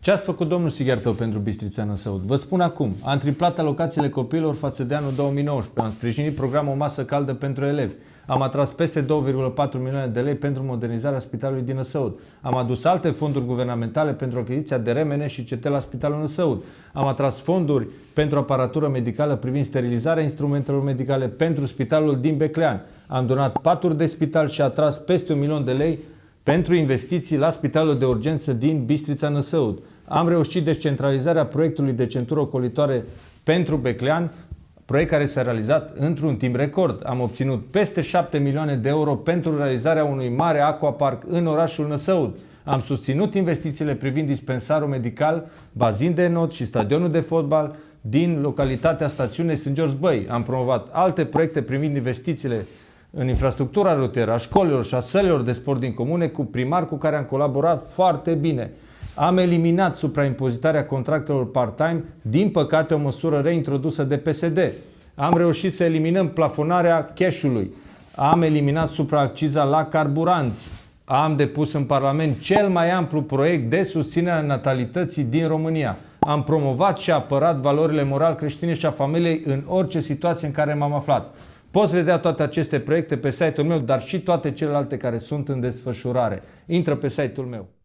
Ce ați făcut, domnul Sighertău, pentru Bistrița Năsăud? Vă spun acum, am triplat alocațiile copiilor față de anul 2019, am sprijinit programul O Masă Caldă pentru elevi, am atras peste 2,4 milioane de lei pentru modernizarea spitalului din Năsăud, am adus alte fonduri guvernamentale pentru achiziția de remene și CT la Spitalul Năsăud, am atras fonduri pentru aparatură medicală privind sterilizarea instrumentelor medicale pentru spitalul din Beclean, am donat paturi de spital și atras peste 1 milion de lei pentru investiții la Spitalul de Urgență din Bistrița Năsăud. Am reușit descentralizarea proiectului de centură ocolitoare pentru Beclean, proiect care s-a realizat într-un timp record. Am obținut peste 7 milioane de euro pentru realizarea unui mare aquapark în orașul Năsăud. Am susținut investițiile privind dispensarul medical, bazin de not și stadionul de fotbal din localitatea stațiunii St. George Băi. Am promovat alte proiecte privind investițiile în infrastructura rutieră, a școlilor și a sălilor de sport din comune cu primari cu care am colaborat foarte bine. Am eliminat supraimpozitarea contractelor part-time, din păcate o măsură reintrodusă de PSD. Am reușit să eliminăm plafonarea cash-ului. Am eliminat supraacciza la carburanți. Am depus în Parlament cel mai amplu proiect de susținere a natalității din România. Am promovat și apărat valorile moral creștine și a familiei în orice situație în care m-am aflat. Poți vedea toate aceste proiecte pe site-ul meu, dar și toate celelalte care sunt în desfășurare. Intră pe site-ul meu.